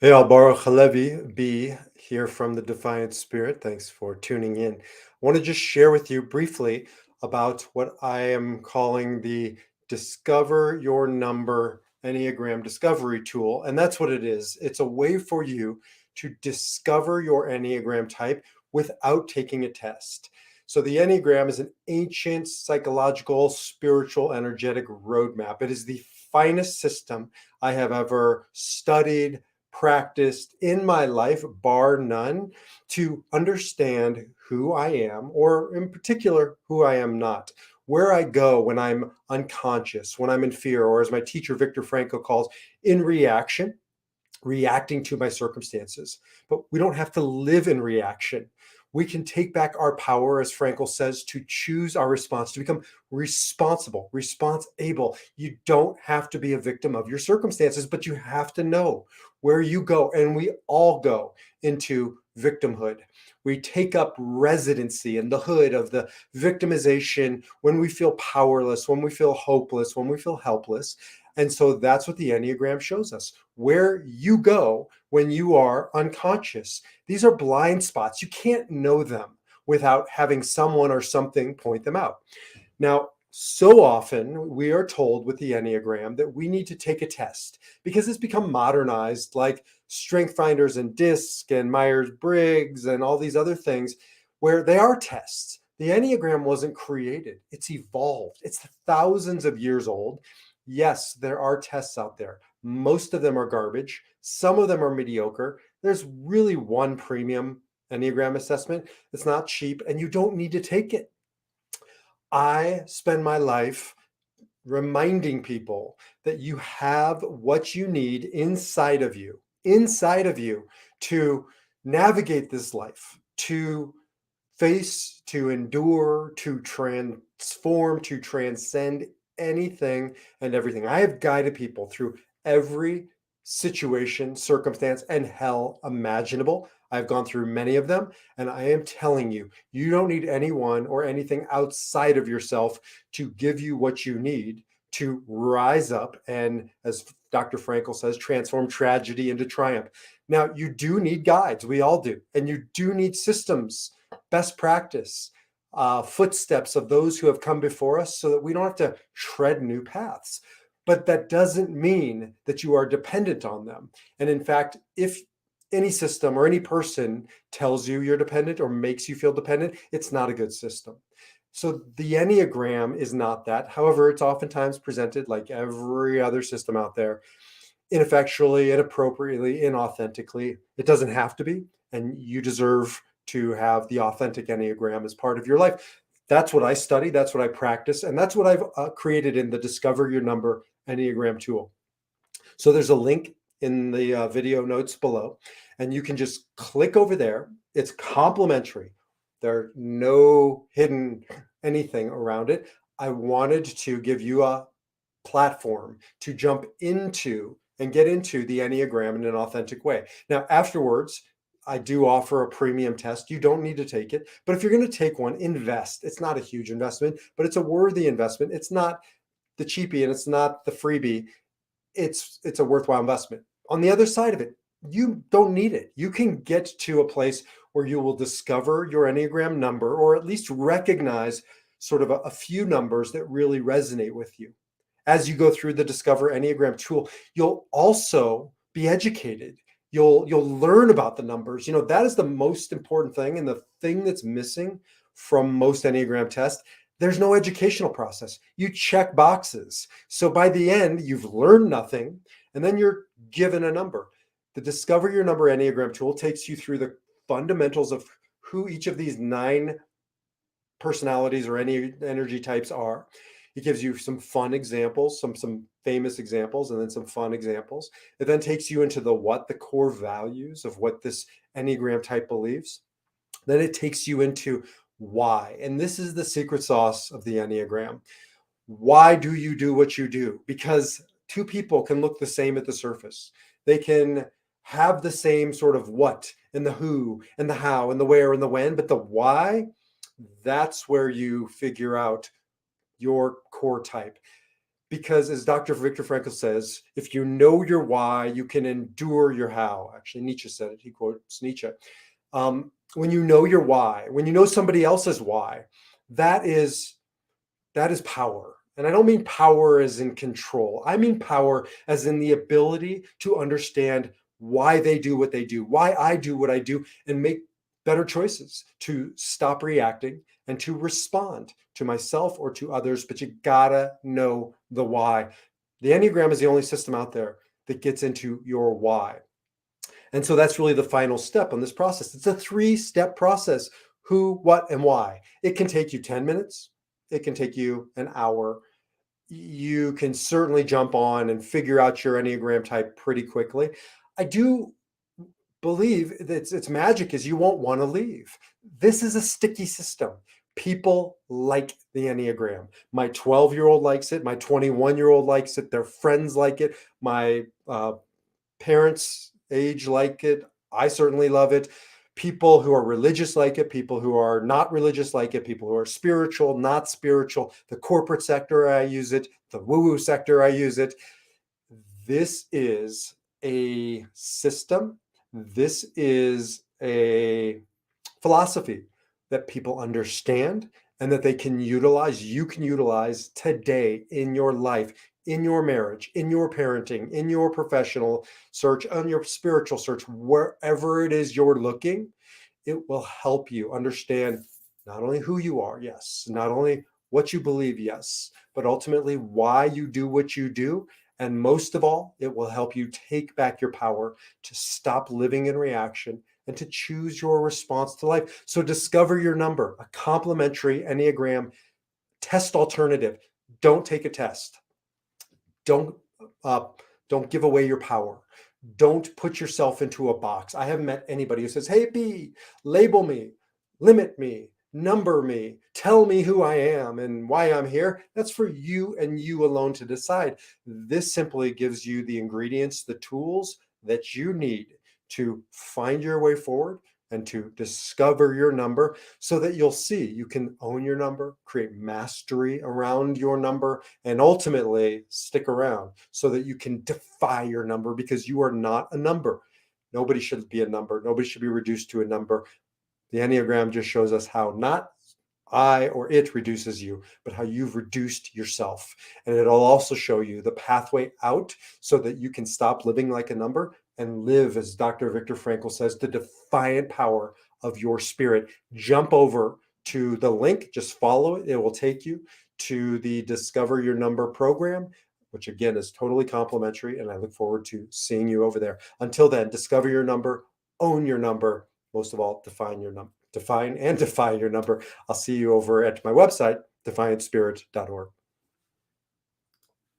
Hey, Baruch Halevi B here from the Defiant Spirit. Thanks for tuning in. I want to just share with you briefly about what I am calling the Discover Your Number Enneagram Discovery Tool. And that's what it is. It's a way for you to discover your Enneagram type without taking a test. So, the Enneagram is an ancient psychological, spiritual, energetic roadmap. It is the finest system I have ever studied, practiced in my life, bar none, to understand who I am, or in particular, who I am not. Where I go when I'm unconscious, when I'm in fear, or as my teacher Viktor Frankl calls, in reaction, reacting to my circumstances. But we don't have to live in reaction. We can take back our power, as Frankel says, to choose our response, to become responsible, responsible. You don't have to be a victim of your circumstances, but you have to know where you go. And we all go into victimhood. We take up residency in the hood of the victimization when we feel powerless, when we feel hopeless, when we feel helpless. And so that's what the Enneagram shows us, where you go when you are unconscious. These are blind spots. You can't know them without having someone or something point them out. Now, so often we are told with the Enneagram that we need to take a test because it's become modernized, like Strength Finders and DISC and Myers Briggs and all these other things, where they are tests. The Enneagram wasn't created, it's evolved. It's thousands of years old. Yes, there are tests out there. Most of them are garbage. Some of them are mediocre. There's really one premium Enneagram assessment. It's not cheap, and you don't need to take it. I spend my life reminding people that you have what you need inside of you to navigate this life, to face, to endure, to transform, to transcend anything and everything. I have guided people through every situation, circumstance, and hell imaginable. I've gone through many of them, and I am telling you, you don't need anyone or anything outside of yourself to give you what you need to rise up and, as Dr. Frankel says, transform tragedy into triumph. Now, you do need guides. We all do. And you do need systems, best practice, footsteps of those who have come before us so that we don't have to tread new paths. But that doesn't mean that you are dependent on them. And in fact, if any system or any person tells you you're dependent or makes you feel dependent, it's not a good system. So the Enneagram is not that. However, it's oftentimes presented like every other system out there, ineffectually, inappropriately, inauthentically. It doesn't have to be, and you deserve to have the authentic Enneagram as part of your life. That's what I study, that's what I practice, and that's what I've created in the Discover Your Number Enneagram tool. So there's a link in the video notes below, and you can just click over there. It's complimentary. There's no hidden anything around it. I wanted to give you a platform to jump into and get into the Enneagram in an authentic way. Now, afterwards, I do offer a premium test. You don't need to take it, but if you're going to take one, invest. It's not a huge investment, but it's a worthy investment. It's not the cheapie and it's not the freebie. It's a worthwhile investment. On the other side of it, you don't need it. You can get to a place where you will discover your Enneagram number, or at least recognize sort of a few numbers that really resonate with you. As you go through the Discover Enneagram tool, you'll also be educated. You'll learn about the numbers. That is the most important thing, and the thing that's missing from most Enneagram tests. There's no educational process. You check boxes. So by the end, you've learned nothing, and then you're given a number. The Discover Your Number Enneagram tool takes you through the fundamentals of who each of these 9 personalities or any energy types are. It gives you some fun examples, some famous examples, and then some fun examples. It then takes you into the core values of what this Enneagram type believes. Then it takes you into why. And this is the secret sauce of the Enneagram. Why do you do what you do? Because two people can look the same at the surface. They can have the same sort of what and the who and the how and the where and the when, but the why, that's where you figure out your core type. because, as Dr. Viktor Frankl says, if you know your why, you can endure your how. Actually, Nietzsche said it. He quotes Nietzsche. When you know your why, when you know somebody else's why, that is power. And I don't mean power as in control. I mean power as in the ability to understand why they do what they do, why I do what I do, and make better choices, to stop reacting and to respond to myself or to others. But you gotta know the why. The Enneagram is the only system out there that gets into your why. And so that's really the final step on this process. It's a 3-step process: who, what, and why. It can take you 10 minutes. It can take you an hour. You can certainly jump on and figure out your Enneagram type pretty quickly. I do believe that its magic is you won't want to leave. This is a sticky system. People like the Enneagram. My 12-year-old likes it. My 21-year-old likes it. Their friends like it. My parents age like it. I certainly love it. People who are religious like it, people who are not religious like it, people who are spiritual, not spiritual, the corporate sector, I use it, the woo-woo sector, I use it. This is a system. This is a philosophy that people understand and that they can utilize, you can utilize today in your life, in your marriage, in your parenting, in your professional search, on your spiritual search, wherever it is you're looking. It will help you understand not only who you are, yes, not only what you believe, yes, but ultimately why you do what you do. And most of all, it will help you take back your power to stop living in reaction and to choose your response to life. So discover your number, a complimentary Enneagram test alternative. Don't take a test. Don't uh, don't give away your power. Don't put yourself into a box. I haven't met anybody who says, "Hey, B, label me, limit me, number me, tell me who I am and why I'm here." That's for you and you alone to decide. This simply gives you the ingredients, the tools that you need to find your way forward and to discover your number, so that you'll see you can own your number, create mastery around your number, and ultimately stick around so that you can defy your number, because you are not a number. Nobody should be a number. Nobody should be reduced to a number. The Enneagram just shows us how not I or it reduces you, but how you've reduced yourself. And it'll also show you the pathway out so that you can stop living like a number and live, as Dr. Viktor Frankl says, the defiant power of your spirit. Jump over to the link, just follow it. It will take you to the Discover Your Number program, which again is totally complimentary. And I look forward to seeing you over there. Until then, discover your number, own your number. Most of all, define and defy your number. I'll see you over at my website, defiantspirit.org.